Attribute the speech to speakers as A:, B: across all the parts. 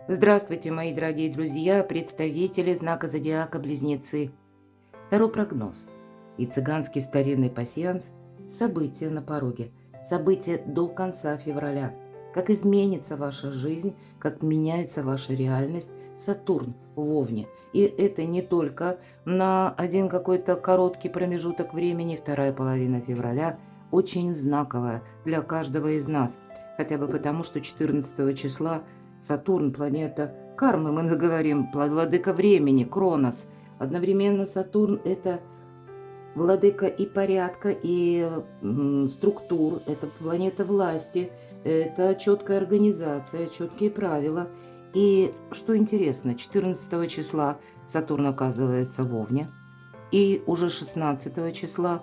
A: Здравствуйте, мои дорогие друзья, представители знака зодиака Близнецы. Таро прогноз и цыганский старинный пасьянс – события на пороге, события до конца февраля. Как изменится ваша жизнь, как меняется ваша реальность, Сатурн в Овне. И это не только на один какой-то короткий промежуток времени, вторая половина февраля, очень знаковая для каждого из нас. Хотя бы потому, что 14 числа Сатурн – планета кармы, мы говорим, владыка времени, Кронос. Одновременно Сатурн – это владыка и порядка, и структур, это планета власти, это четкая организация, четкие правила. И что интересно, 14 числа Сатурн оказывается в Овне, и уже 16 числа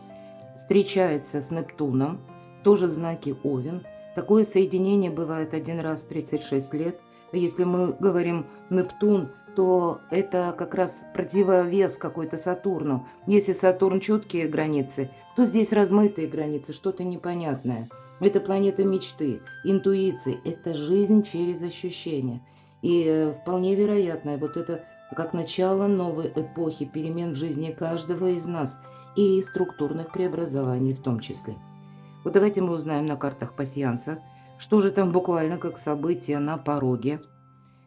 A: встречается с Нептуном, тоже в знаке Овен. Такое соединение бывает один раз в 36 лет. Если мы говорим Нептун, то это как раз противовес какой-то Сатурну. Если Сатурн четкие границы, то здесь размытые границы, что-то непонятное. Это планета мечты, интуиции, это жизнь через ощущения. И вполне вероятно, вот это как начало новой эпохи перемен в жизни каждого из нас и структурных преобразований в том числе. Вот давайте мы узнаем на картах пасьянса, что же там буквально как события на пороге.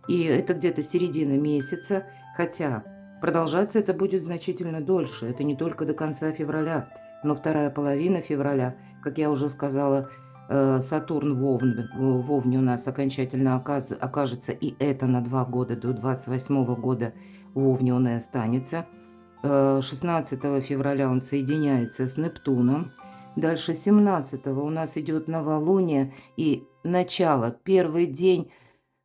A: И это где-то середина месяца, хотя продолжаться это будет значительно дольше. Это не только до конца февраля, но вторая половина февраля, как я уже сказала, Сатурн в Овне у нас окончательно окажется, и это на 2 года, до 28 года в Овне он и останется. 16 февраля он соединяется с Нептуном. Дальше 17 у нас идет новолуние и начало, первый день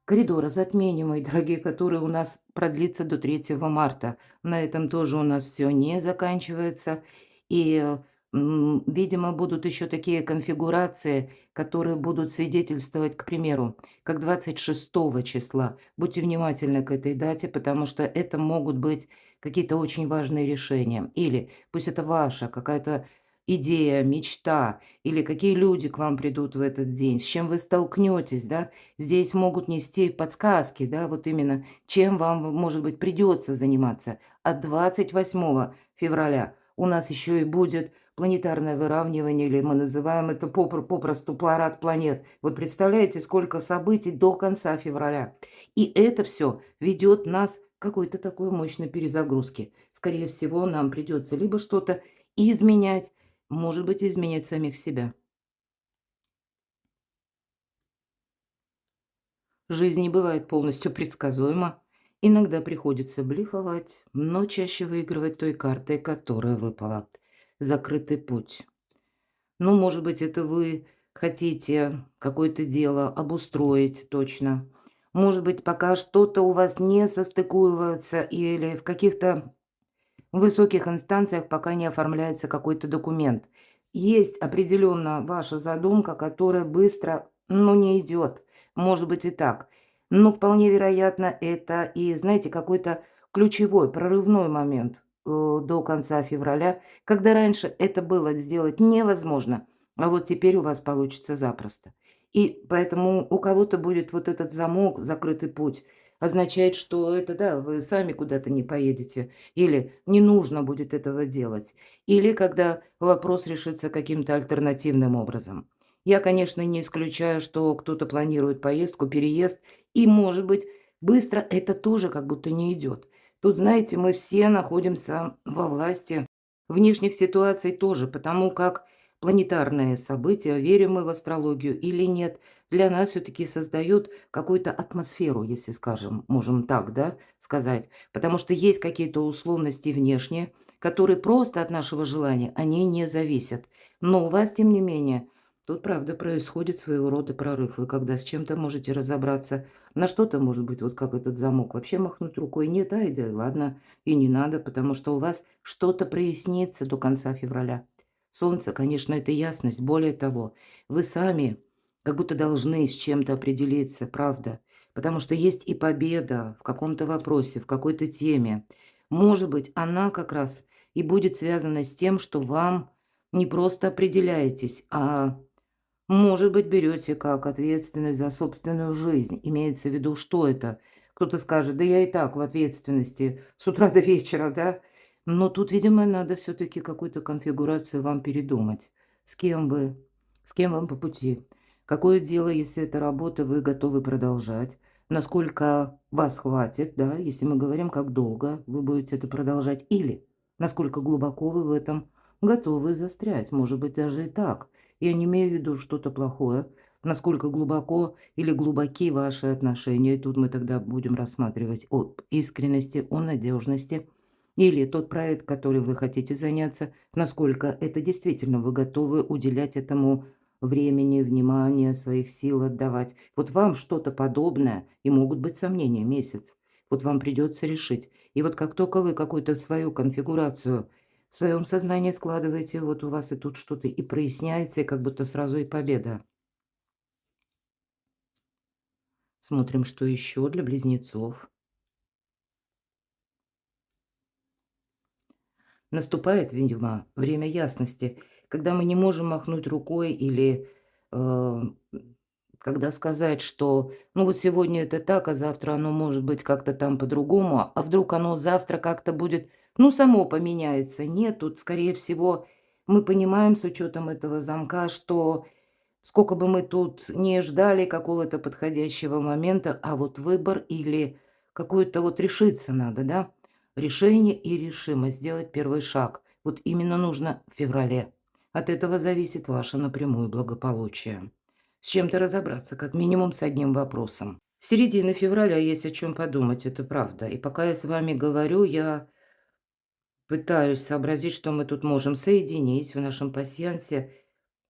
A: коридора затмений, мои дорогие, который у нас продлится до 3 марта. На этом тоже у нас все не заканчивается. И, видимо, будут еще такие конфигурации, которые будут свидетельствовать, к примеру, как 26 числа. Будьте внимательны к этой дате, потому что это могут быть какие-то очень важные решения. Или пусть это ваша какая-то идея, мечта, или какие люди к вам придут в этот день, с чем вы столкнетесь, да, здесь могут нести подсказки, да, вот именно, чем вам, может быть, придется заниматься. А 28 февраля у нас еще и будет планетарное выравнивание, или мы называем это попросту парад планет. Вот представляете, сколько событий до конца февраля. И это все ведет нас к какой-то такой мощной перезагрузке. Скорее всего, нам придется либо что-то изменять, может быть, изменять самих себя. Жизнь не бывает полностью предсказуема. Иногда приходится блефовать, но чаще выигрывать той картой, которая выпала. Закрытый путь. Ну, может быть, это вы хотите какое-то дело обустроить точно. Может быть, пока что-то у вас не состыкуется или в каких-то высоких инстанциях пока не оформляется какой-то документ. Есть определенно ваша задумка, которая быстро, ну, не идет. Может быть и так. Но вполне вероятно, это и, знаете, какой-то ключевой, прорывной момент до конца февраля, когда раньше это было сделать невозможно, а вот теперь у вас получится запросто. И поэтому у кого-то будет вот этот замок, закрытый путь, означает, что это, да, вы сами куда-то не поедете, или не нужно будет этого делать. Или когда вопрос решится каким-то альтернативным образом. Я, конечно, не исключаю, что кто-то планирует поездку, переезд, и, может быть, быстро это тоже как будто не идет. Тут, знаете, мы все находимся во власти внешних ситуаций тоже, потому как планетарные события, верим мы в астрологию или нет, для нас все-таки создают какую-то атмосферу, если скажем, можем так, да, сказать. Потому что есть какие-то условности внешние, которые просто от нашего желания, они не зависят. Но у вас, тем не менее, тут, правда, происходит своего рода прорыв. Вы когда с чем-то можете разобраться, на что-то, может быть, вот как этот замок, вообще махнуть рукой. Нет, ай, да ладно, и не надо, потому что у вас что-то прояснится до конца февраля. Солнце, конечно, это ясность. Более того, вы сами как будто должны с чем-то определиться, правда. Потому что есть и победа в каком-то вопросе, в какой-то теме. Может быть, она как раз и будет связана с тем, что вам не просто определяетесь, а Может быть, берете как ответственность за собственную жизнь. Имеется в виду, что это? Кто-то скажет: "Да я и так в ответственности с утра до вечера", да? Но тут, видимо, надо все таки какую-то конфигурацию вам передумать. С кем вы? С кем вам по пути? Какое дело, если это работа, вы готовы продолжать? Насколько вас хватит, да, если мы говорим, как долго вы будете это продолжать? Или насколько глубоко вы в этом готовы застрять? Может быть, даже и так. Я не имею в виду что-то плохое. Насколько глубоко или глубоки ваши отношения. И тут мы тогда будем рассматривать о искренности, о надежности. Или тот проект, которым вы хотите заняться, насколько это действительно вы готовы уделять этому времени, внимания, своих сил отдавать. Вот вам что-то подобное, и могут быть сомнения месяц. Вот вам придется решить. И вот как только вы какую-то свою конфигурацию в своем сознании складываете, вот у вас и тут что-то и проясняется, и как будто сразу и победа. Смотрим, что еще для близнецов. Наступает, видимо, время ясности, когда мы не можем махнуть рукой или э, когда сказать, что ну вот сегодня это так, а завтра оно может быть как-то там по-другому, а вдруг оно завтра как-то будет, ну, само поменяется. Нет, тут, скорее всего, мы понимаем с учетом этого замка, что сколько бы мы тут не ждали какого-то подходящего момента, а вот выбор или какой-то вот решиться надо, да? Решение и решимость сделать первый шаг. Вот именно нужно в феврале. От этого зависит ваше напрямую благополучие. С чем-то разобраться, как минимум с одним вопросом. Середина февраля есть о чем подумать, это правда. И пока я с вами говорю, я пытаюсь сообразить, что мы тут можем соединить в нашем пасьянсе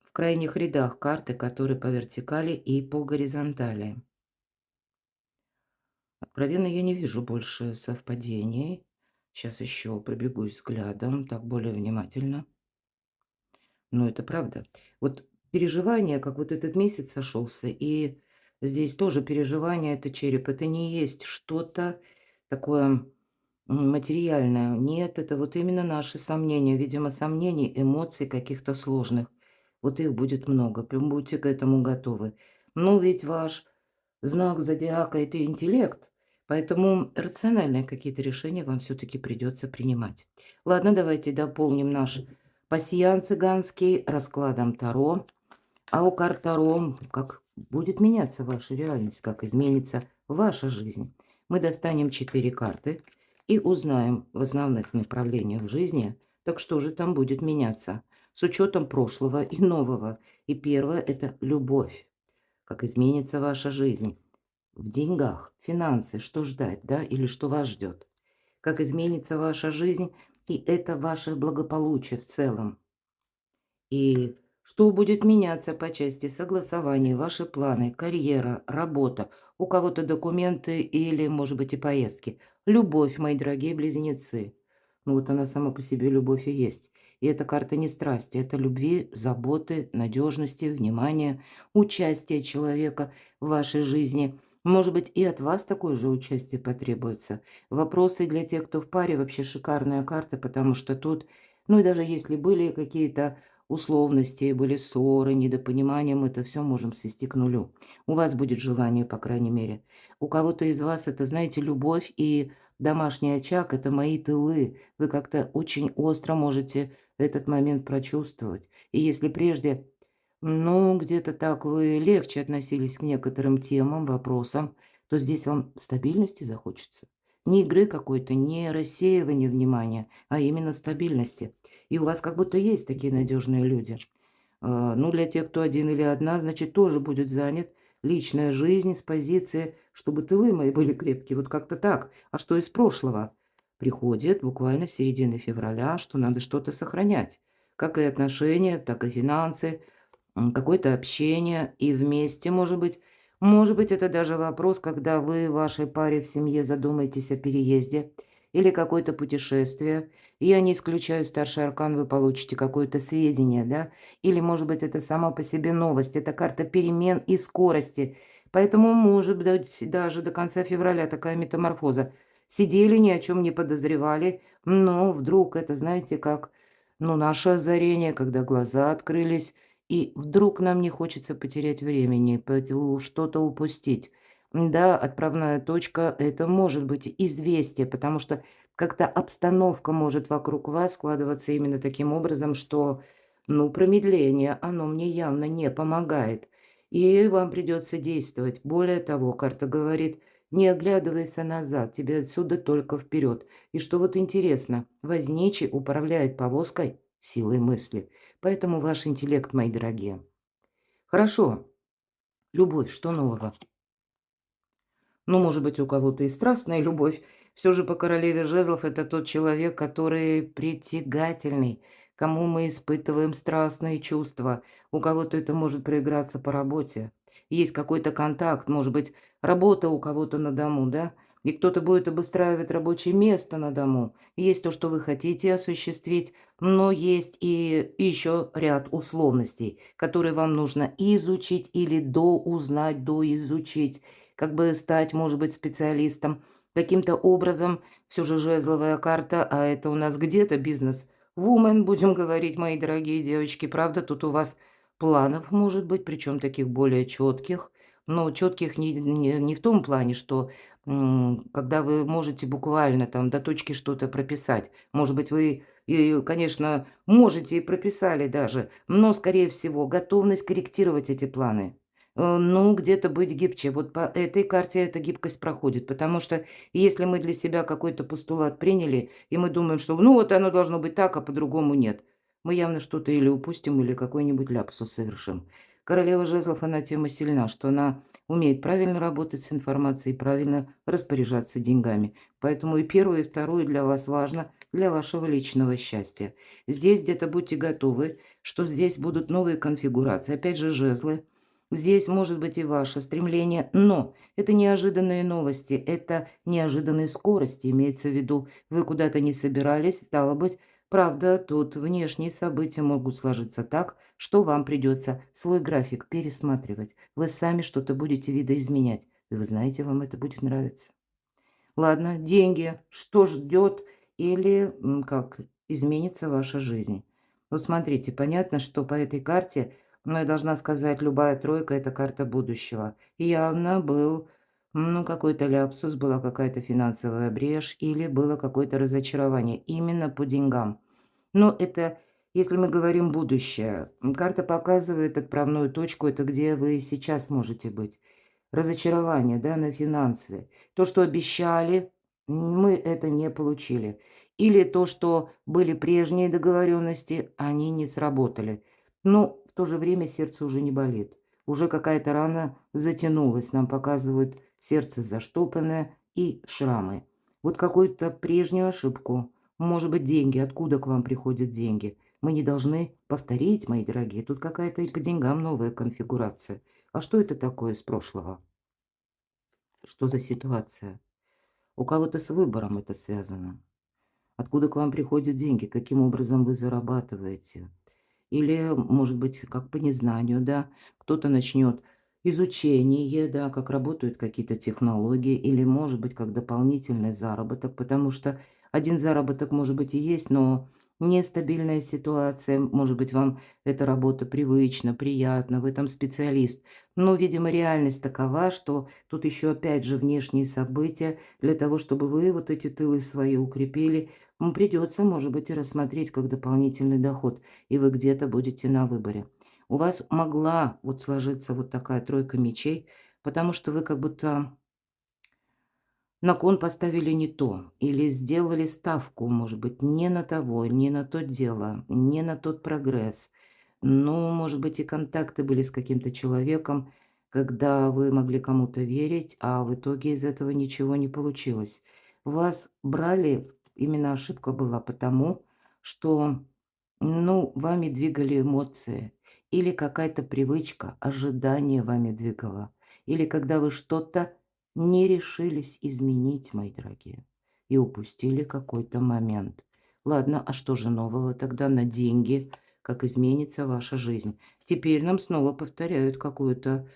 A: в крайних рядах карты, которые по вертикали и по горизонтали. Откровенно, я не вижу больше совпадений. Сейчас еще пробегусь взглядом, так более внимательно. Но это правда. Вот переживания, как вот этот месяц сошелся, и здесь тоже переживания, это череп, это не есть что-то такое материальное. Нет, это вот именно наши сомнения. Видимо, сомнений, эмоций каких-то сложных. Вот их будет много, прям будьте к этому готовы. Но ведь ваш знак зодиака – это интеллект, поэтому рациональные какие-то решения вам все-таки придется принимать. Ладно, давайте дополним наш пасьян цыганский раскладом Таро. А у карт Таро, как будет меняться ваша реальность, как изменится ваша жизнь. Мы достанем 4 карты и узнаем в основных направлениях жизни, так что же там будет меняться, с учетом прошлого и нового. И первое – это любовь, как изменится ваша жизнь. В деньгах, финансы, что ждать, да, или что вас ждет. Как изменится ваша жизнь, и это ваше благополучие в целом. И что будет меняться по части согласований, ваши планы, карьера, работа, у кого-то документы или, может быть, и поездки. Любовь, мои дорогие близнецы. Ну вот она сама по себе любовь и есть. И эта карта не страсти, это любви, заботы, надежности, внимания, участия человека в вашей жизни. Может быть, и от вас такое же участие потребуется. Вопросы для тех, кто в паре, вообще шикарная карта, потому что тут, ну и даже если были какие-то условности, были ссоры, недопонимания, мы это все можем свести к нулю. У вас будет желание, по крайней мере. У кого-то из вас это, знаете, любовь и домашний очаг – это мои тылы. Вы как-то очень остро можете этот момент прочувствовать. И если прежде, ну, где-то так вы легче относились к некоторым темам, вопросам, то здесь вам стабильности захочется. Не игры какой-то, не рассеивания внимания, а именно стабильности. И у вас как будто есть такие надежные люди. Ну, для тех, кто один или одна, значит, тоже будет занят личная жизнь с позиции, чтобы тылы мои были крепкие. Вот как-то так. А что из прошлого? Приходит буквально с середины февраля, что надо что-то сохранять. Как и отношения, так и финансы, какое-то общение и вместе, может быть. Может быть, это даже вопрос, когда вы в вашей паре в семье задумаетесь о переезде или какое-то путешествие. Я не исключаю, старший аркан вы получите какое-то сведение, да? Или, может быть, это сама по себе новость. Это карта перемен и скорости. Поэтому, может быть, даже до конца февраля такая метаморфоза. Сидели, ни о чем не подозревали, но вдруг это, знаете, как, ну, наше озарение, когда глаза открылись, И вдруг нам не хочется потерять времени, что-то упустить. Да, отправная точка — это может быть известие, потому что как-то обстановка может вокруг вас складываться именно таким образом, что, ну, промедление, оно мне явно не помогает. И вам придется действовать. Более того, карта говорит, не оглядывайся назад, тебе отсюда только вперед. И что вот интересно, возничий управляет повозкой силой мысли. Поэтому ваш интеллект, мои дорогие. Хорошо. Любовь, что нового? Ну, может быть, у кого-то и страстная любовь. Все же по королеве жезлов это тот человек, который притягательный, кому мы испытываем страстные чувства. У кого-то это может проиграться по работе. Есть какой-то контакт, может быть, работа у кого-то на дому, да? И кто-то будет обустраивать рабочее место на дому. Есть то, что вы хотите осуществить, но есть и еще ряд условностей, которые вам нужно изучить или доузнать, доизучить, как бы стать, может быть, специалистом. Каким-то образом все же жезловая карта, а это у нас где-то бизнес-вумен, будем говорить, мои дорогие девочки. Правда, тут у вас планов может быть, причем таких более четких. Но четких не в том плане, что когда вы можете буквально там до точки что-то прописать. Может быть, вы, и, конечно, можете и прописали даже, но, скорее всего, готовность корректировать эти планы. Ну, где-то быть гибче. Вот по этой карте эта гибкость проходит, потому что если мы для себя какой-то постулат приняли, и мы думаем, что ну вот оно должно быть так, а по-другому нет, мы явно что-то или упустим, или какой-нибудь ляпсус совершим. Королева жезлов, она тема сильна, что она умеет правильно работать с информацией, правильно распоряжаться деньгами. Поэтому и первое, и второе для вас важно, для вашего личного счастья. Здесь где-то будьте готовы, что здесь будут новые конфигурации. Опять же, жезлы. Здесь может быть и ваше стремление, но это неожиданные новости, это неожиданные скорости, имеется в виду, вы куда-то не собирались, стало быть, правда, тут внешние события могут сложиться так, что вам придется свой график пересматривать. Вы сами что-то будете видоизменять, и вы знаете, вам это будет нравиться. Ладно, деньги, что ждет или как изменится ваша жизнь. Вот смотрите, понятно, что по этой карте, ну, я должна сказать, любая тройка — это карта будущего. И явно был, ну, какой-то ляпсус, была какая-то финансовая брешь или было какое-то разочарование именно по деньгам. Но это, если мы говорим будущее, карта показывает отправную точку, это где вы сейчас можете быть. Разочарование, да, на финансы. То, что обещали, мы это не получили. Или то, что были прежние договоренности, они не сработали. Но в то же время сердце уже не болит. Уже какая-то рана затянулась. Нам показывают сердце заштопанное и шрамы. Вот какую-то прежнюю ошибку. Может быть, деньги. Откуда к вам приходят деньги? Мы не должны повторить, мои дорогие. Тут какая-то и по деньгам новая конфигурация. А что это такое из прошлого? Что за ситуация? У кого-то с выбором это связано. Откуда к вам приходят деньги? Каким образом вы зарабатываете? Или, может быть, как по незнанию, да, кто-то начнет изучение, да, как работают какие-то технологии, или, может быть, как дополнительный заработок, потому что один заработок, может быть, и есть, но нестабильная ситуация, может быть, вам эта работа привычна, приятна, вы там специалист, но, видимо, реальность такова, что тут еще, опять же, внешние события для того, чтобы вы вот эти тылы свои укрепили, придется, может быть, и рассмотреть как дополнительный доход, и вы где-то будете на выборе. У вас могла вот сложиться вот такая тройка мечей, потому что вы как будто на кон поставили не то или сделали ставку, может быть, не на того, не на то дело, не на тот прогресс. Ну, может быть, и контакты были с каким-то человеком, когда вы могли кому-то верить, а в итоге из этого ничего не получилось. Вас брали, именно ошибка была потому, что, ну, вами двигали эмоции или какая-то привычка, ожидание вами двигало, или когда вы что-то не решились изменить, мои дорогие, и упустили какой-то момент. Ладно, а что же нового тогда на деньги? Как изменится ваша жизнь? Теперь нам снова повторяют какую-то,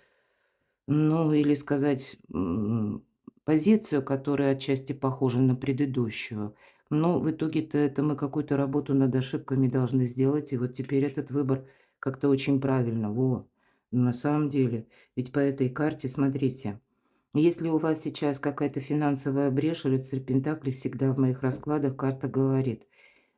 A: ну, или сказать, позицию, которая отчасти похожа на предыдущую. Но в итоге-то это мы какую-то работу над ошибками должны сделать, и вот теперь этот выбор как-то очень правильно. На самом деле, ведь по этой карте, смотрите, если у вас сейчас какая-то финансовая брешь, рыцарь Пентаклей всегда в моих раскладах карта говорит: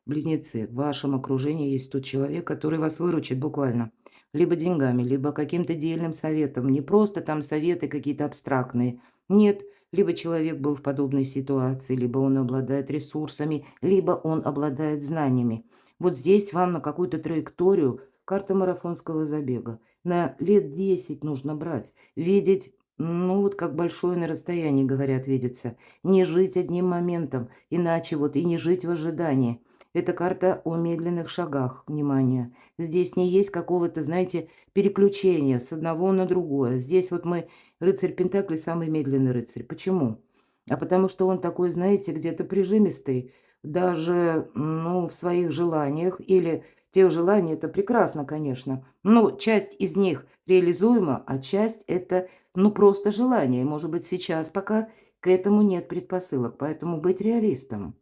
A: близнецы, в вашем окружении есть тот человек, который вас выручит буквально. Либо деньгами, либо каким-то дельным советом. Не просто там советы какие-то абстрактные. Нет, либо человек был в подобной ситуации, либо он обладает ресурсами, либо он обладает знаниями. Вот здесь вам на какую-то траекторию карта марафонского забега. На лет 10 нужно брать. Видеть, ну вот как большое на расстоянии, говорят, видится. Не жить одним моментом, иначе вот и не жить в ожидании. Это карта о медленных шагах, внимание. Здесь не есть какого-то, знаете, переключения с одного на другое. Здесь вот мы, рыцарь Пентаклей, самый медленный рыцарь. Почему? А потому что он такой, знаете, где-то прижимистый, даже, ну, в своих желаниях или тех желаний, это прекрасно, конечно. Но часть из них реализуема, а часть это, ну, просто желание. Может быть, сейчас пока к этому нет предпосылок, поэтому быть реалистом.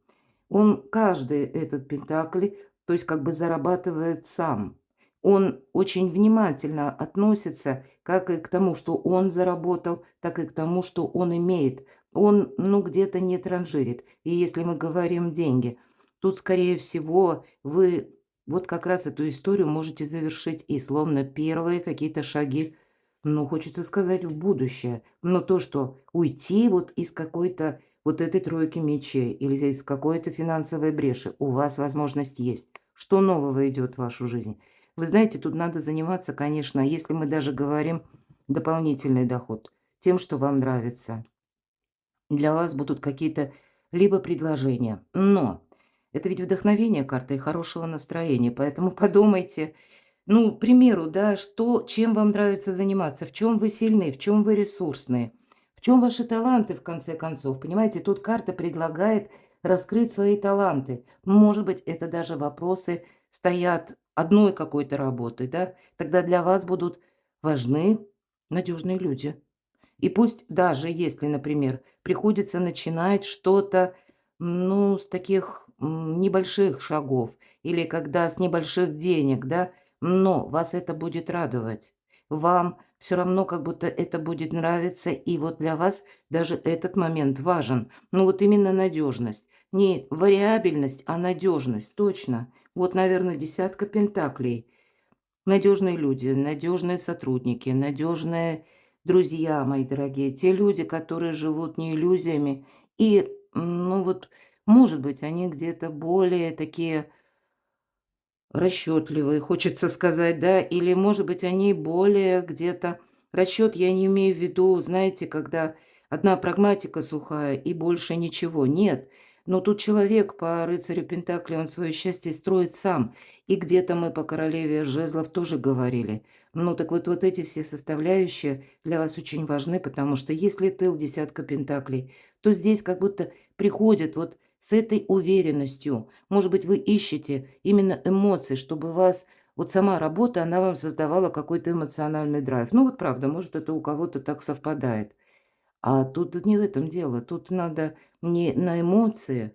A: Он каждый этот пентакль, то есть как бы зарабатывает сам. Он очень внимательно относится как и к тому, что он заработал, так и к тому, что он имеет. Он, ну, где-то не транжирит. И если мы говорим деньги, тут, скорее всего, вы вот как раз эту историю можете завершить и словно первые какие-то шаги, ну, хочется сказать, в будущее. Но то, что уйти вот из какой-то вот этой тройки мечей или из какой-то финансовой бреши у вас возможность есть. Что нового идет в вашу жизнь? Вы знаете, тут надо заниматься, конечно, если мы даже говорим дополнительный доход, тем, что вам нравится. Для вас будут какие-то либо предложения. Но это ведь вдохновение карта и хорошего настроения, поэтому подумайте, ну, к примеру, да, что, чем вам нравится заниматься, в чем вы сильны, в чем вы ресурсные, в чем ваши таланты, в конце концов. Понимаете, тут карта предлагает раскрыть свои таланты. Может быть, это даже вопросы стоят одной какой-то работы, да, тогда для вас будут важны надежные люди. И пусть даже если, например, приходится начинать что-то, ну, с таких небольших шагов или когда с небольших денег, да, но вас это будет радовать. Вам все равно как будто это будет нравиться, и вот для вас даже этот момент важен. Ну, вот именно надежность. Не вариабельность, а надежность, точно. Вот, наверное, десятка пентаклей. Надежные люди, надежные сотрудники, надежные друзья, мои дорогие. Те люди, которые живут не иллюзиями. И, ну вот, может быть, они где-то более такие расчетливые, хочется сказать, да, или, может быть, они более где-то расчет, я не имею в виду, знаете, когда одна прагматика сухая и больше ничего. Нет. Но тут человек по рыцарю Пентакли, он свое счастье строит сам. И где-то мы по королеве жезлов тоже говорили. Ну, так вот эти все составляющие для вас очень важны, потому что если тыл десятка Пентаклей, то здесь как будто приходит вот с этой уверенностью. Может быть, вы ищете именно эмоции, чтобы вас вот сама работа, она вам создавала какой-то эмоциональный драйв. Ну вот правда, может, это у кого-то так совпадает. А тут не в этом дело. Тут надо не на эмоции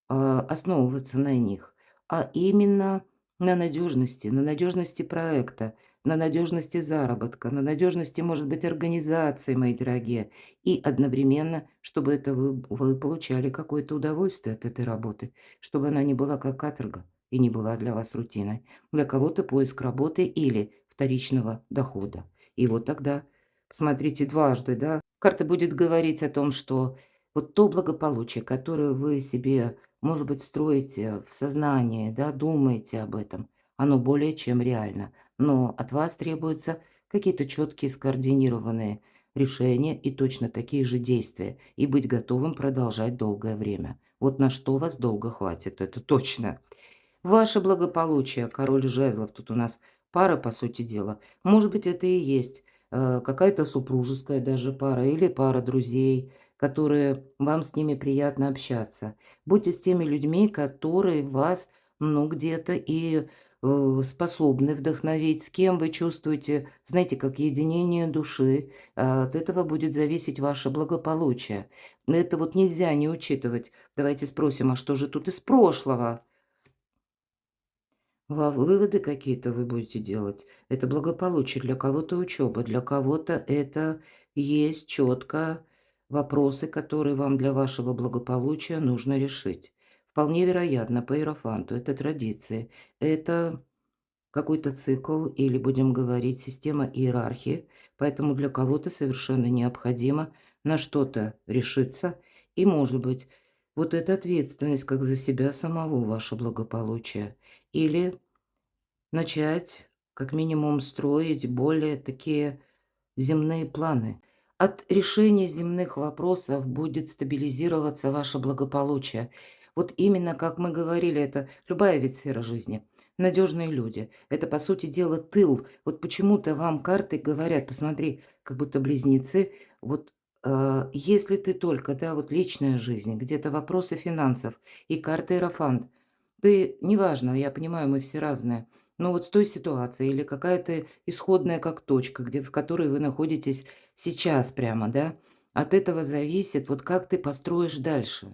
A: основываться на них, а именно на надежности проекта, на надежности заработка, на надежности, может быть, организации, мои дорогие. И одновременно, чтобы это вы получали какое-то удовольствие от этой работы, чтобы она не была как каторга и не была для вас рутиной. Для кого-то поиск работы или вторичного дохода. И вот тогда, посмотрите дважды, да, карта будет говорить о том, что вот то благополучие, которое вы себе, может быть, строите в сознании, да, думаете об этом, оно более чем реально. Но от вас требуются какие-то четкие, скоординированные решения и точно такие же действия. И быть готовым продолжать долгое время. Вот на что вас долго хватит, это точно. Ваше благополучие, король жезлов, тут у нас пара, по сути дела. Может быть, это и есть какая-то супружеская даже пара или пара друзей, которые вам с ними приятно общаться. Будьте с теми людьми, которые вас, ну, где-то и способны вдохновить, с кем вы чувствуете, знаете, как единение души. От этого будет зависеть ваше благополучие. Это вот нельзя не учитывать. Давайте спросим, а что же тут из прошлого? Выводы какие-то вы будете делать. Это благополучие, для кого-то учеба, для кого-то это есть четко вопросы, которые вам для вашего благополучия нужно решить. Вполне вероятно, по иерофанту это традиции, это какой-то цикл или, будем говорить, система иерархии. Поэтому для кого-то совершенно необходимо на что-то решиться. И, может быть, вот эта ответственность как за себя самого, ваше благополучие. Или начать, как минимум, строить более такие земные планы. От решения земных вопросов будет стабилизироваться ваше благополучие. Вот именно, как мы говорили, это любая ведь сфера жизни. Надежные люди. Это, по сути дела, тыл. Вот почему-то вам карты говорят, посмотри, как будто близнецы, вот если ты только, да, вот личная жизнь, где-то вопросы финансов и карта Иерофант, ты, неважно, я понимаю, мы все разные, но вот с той ситуацией или какая-то исходная как точка, где, в которой вы находитесь сейчас прямо, да, от этого зависит, вот как ты построишь дальше.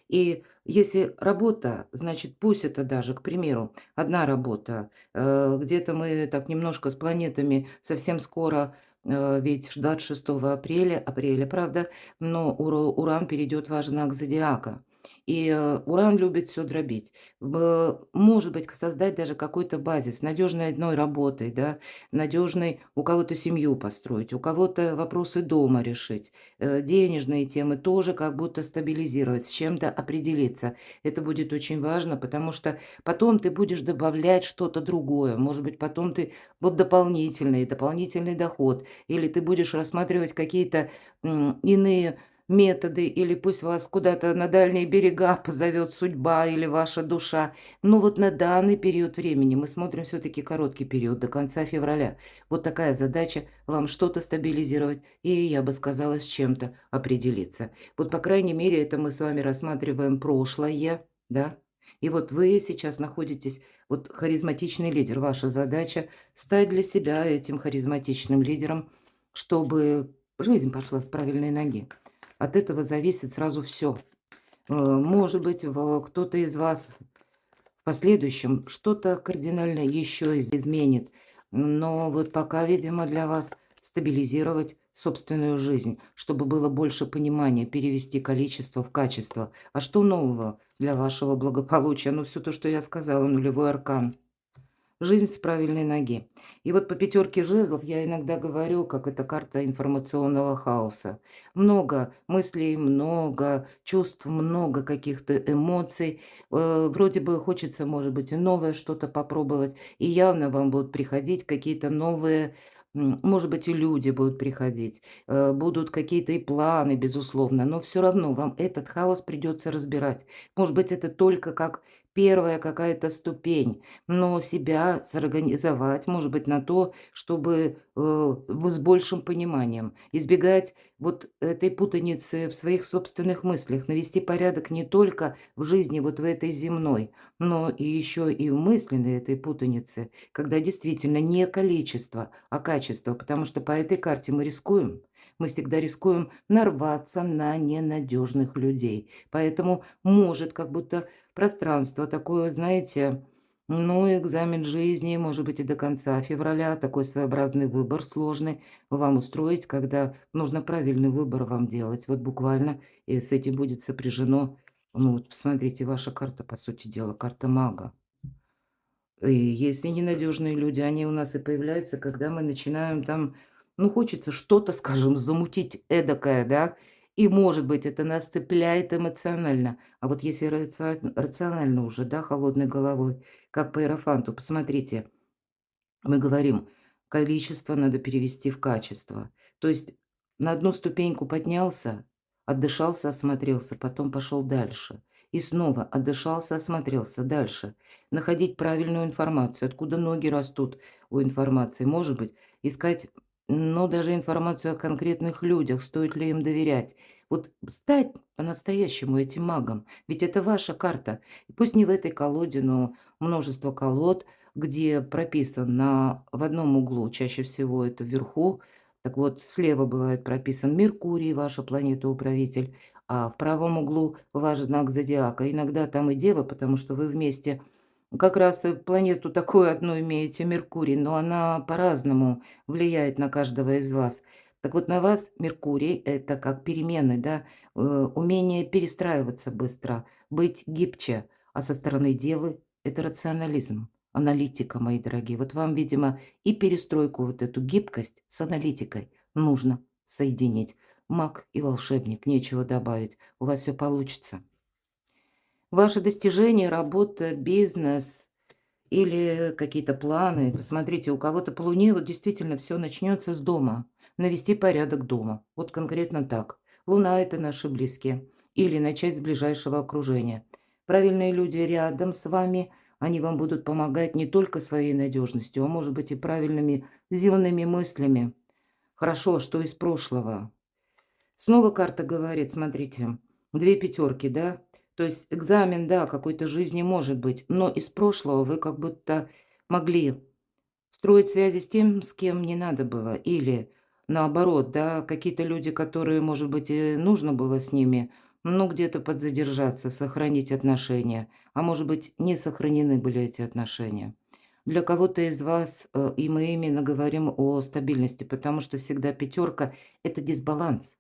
A: И если работа, значит, пусть это даже, к примеру, одна работа, где-то мы так немножко с планетами совсем скоро, ведь 26 апреля, правда, но Уран перейдет в ваш знак зодиака. И Уран любит все дробить. Может быть, создать даже какой-то базис, надежной одной работой, да, надежной у кого-то семью построить, у кого-то вопросы дома решить, денежные темы тоже как будто стабилизировать, с чем-то определиться. Это будет очень важно, потому что потом ты будешь добавлять что-то другое. Может быть, потом ты вот дополнительный доход, или ты будешь рассматривать какие-то иные методы, или пусть вас куда-то на дальние берега позовет судьба или ваша душа. Но вот на данный период времени мы смотрим все-таки короткий период, до конца февраля. Вот такая задача вам что-то стабилизировать и, я бы сказала, с чем-то определиться. Вот, по крайней мере, это мы с вами рассматриваем прошлое, да? И вот вы сейчас находитесь, вот харизматичный лидер. Ваша задача стать для себя этим харизматичным лидером, чтобы жизнь пошла с правильной ноги. От этого зависит сразу все. Может быть, кто-то из вас в последующем что-то кардинально еще изменит, но вот пока, видимо, для вас стабилизировать собственную жизнь, чтобы было больше понимания, перевести количество в качество. А что нового для вашего благополучия? Ну, все то, что я сказала, нулевой аркан. Жизнь с правильной ноги. И вот по пятерке жезлов я иногда говорю, как это карта информационного хаоса. Много мыслей, много чувств, много каких-то эмоций. Вроде бы хочется, может быть, и новое что-то попробовать. И явно вам будут приходить какие-то новые, может быть, и люди будут приходить. Будут какие-то и планы, безусловно. Но все равно вам этот хаос придется разбирать. Может быть, это только как первая какая-то ступень, но себя сорганизовать, может быть, на то, чтобы, с большим пониманием избегать вот этой путаницы в своих собственных мыслях, навести порядок не только в жизни вот в этой земной, но и еще и в мысленной этой путанице, когда действительно не количество, а качество, потому что по этой карте мы рискуем. Мы всегда рискуем нарваться на ненадежных людей. Поэтому может как будто пространство такое, знаете, ну, экзамен жизни, может быть, и до конца февраля. Такой своеобразный выбор сложный вам устроить, когда нужно правильный выбор вам делать. Вот буквально и с этим будет сопряжено, ну, вот посмотрите, ваша карта, по сути дела, карта мага. И если ненадежные люди, они у нас и появляются, когда мы начинаем там, ну, хочется что-то, скажем, замутить эдакое, да, и, может быть, это нас цепляет эмоционально. А вот если рационально уже, да, холодной головой, как по иерофанту, посмотрите, мы говорим, количество надо перевести в качество. То есть на одну ступеньку поднялся, отдышался, осмотрелся, потом пошел дальше. И снова отдышался, осмотрелся, дальше. Находить правильную информацию, откуда ноги растут у информации. Может быть, искать, ну, даже информацию о конкретных людях, стоит ли им доверять. Вот стать по-настоящему этим магом. Ведь это ваша карта. И пусть не в этой колоде, но множество колод, где прописан в одном углу, чаще всего это вверху, так вот, слева бывает прописан Меркурий, ваша планета-управитель, а в правом углу ваш знак зодиака. Иногда там и Дева, потому что вы вместе, Как раз планету такую одну имеете, Меркурий, но она по-разному влияет на каждого из вас. Так вот, на вас Меркурий — это как перемены, да, умение перестраиваться быстро, быть гибче, а со стороны Девы — это рационализм, аналитика, мои дорогие. Вот вам, видимо, и перестройку, вот эту гибкость с аналитикой нужно соединить. Маг и волшебник, нечего добавить, у вас все получится. Ваши достижения, работа, бизнес или какие-то планы. Посмотрите, у кого-то по Луне вот действительно все начнется с дома. Навести порядок дома. Вот конкретно так. Луна — это наши близкие. Или начать с ближайшего окружения. Правильные люди рядом с вами, они вам будут помогать не только своей надежностью, а может быть и правильными земными мыслями. Хорошо, что из прошлого. Снова карта говорит, смотрите, 2 пятерки, да? То есть экзамен, да, какой-то жизни может быть, но из прошлого вы как будто могли строить связи с тем, с кем не надо было. Или наоборот, да, какие-то люди, которые, может быть, и нужно было с ними, ну, где-то подзадержаться, сохранить отношения. А может быть, не сохранены были эти отношения. Для кого-то из вас, и мы именно говорим о стабильности, потому что всегда пятерка — это дисбаланс.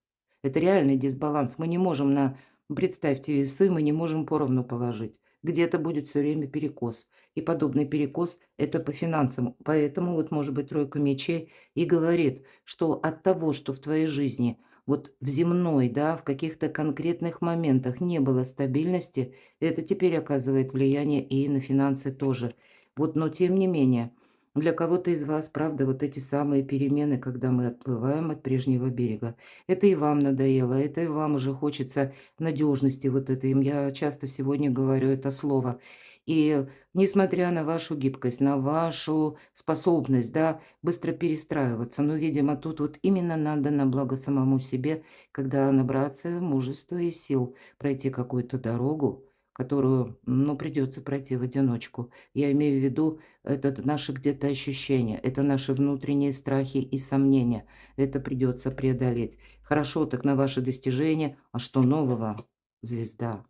A: Это реальный дисбаланс. Мы не можем представьте весы, мы не можем поровну положить. Где-то будет все время перекос. И подобный перекос — это по финансам. Поэтому вот, может быть, тройка мечей и говорит, что от того, что в твоей жизни, вот в земной, да, в каких-то конкретных моментах не было стабильности, это теперь оказывает влияние и на финансы тоже. Вот, но тем не менее, для кого-то из вас, правда, вот эти самые перемены, когда мы отплываем от прежнего берега, это и вам надоело, это и вам уже хочется надежности вот этой. Я часто сегодня говорю это слово. И несмотря на вашу гибкость, на вашу способность, да, быстро перестраиваться, но, видимо, тут вот именно надо на благо самому себе, когда набраться мужества и сил пройти какую-то дорогу, которую, ну, придется пройти в одиночку. Я имею в виду, это наши где-то ощущения, это наши внутренние страхи и сомнения. Это придется преодолеть. Хорошо, так на ваши достижения. А что нового? Звезда.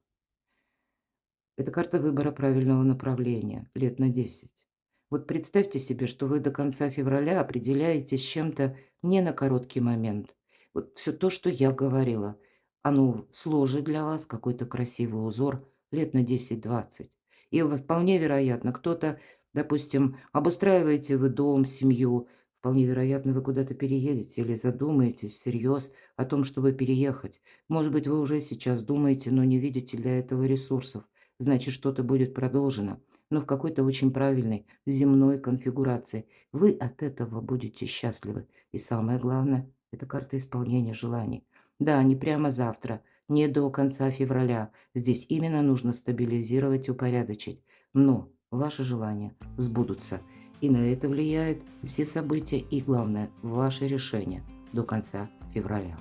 A: Это карта выбора правильного направления лет на 10. Вот представьте себе, что вы до конца февраля определяетесь с чем-то не на короткий момент. Вот все то, что я говорила, оно сложит для вас какой-то красивый узор лет на 10-20. И вполне вероятно, кто-то, допустим, обустраиваете вы дом, семью, вполне вероятно, вы куда-то переедете или задумаетесь всерьез о том, чтобы переехать. Может быть, вы уже сейчас думаете, но не видите для этого ресурсов. Значит, что-то будет продолжено, но в какой-то очень правильной земной конфигурации. Вы от этого будете счастливы. И самое главное — это карта исполнения желаний. Да, не прямо завтра, не до конца февраля. Здесь именно нужно стабилизировать и упорядочить. Но ваши желания сбудутся. И на это влияют все события и, главное, ваши решения до конца февраля.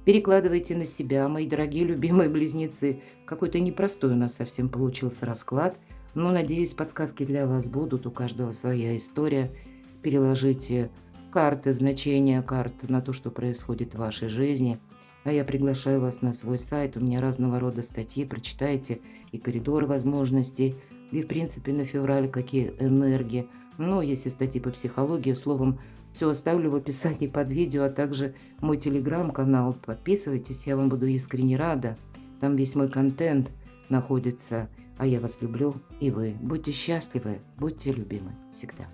A: Перекладывайте на себя, мои дорогие любимые близнецы. Какой-то непростой у нас совсем получился расклад. Но, надеюсь, подсказки для вас будут. У каждого своя история. Переложите карты, значения карт на то, что происходит в вашей жизни. А я приглашаю вас на свой сайт. У меня разного рода статьи. Прочитайте и коридор возможностей. И, в принципе, на февраль какие энергии. Ну, есть и статьи по психологии. Словом, все оставлю в описании под видео, а также мой телеграм-канал. Подписывайтесь, я вам буду искренне рада. Там весь мой контент находится. А я вас люблю, и вы. Будьте счастливы, будьте любимы всегда.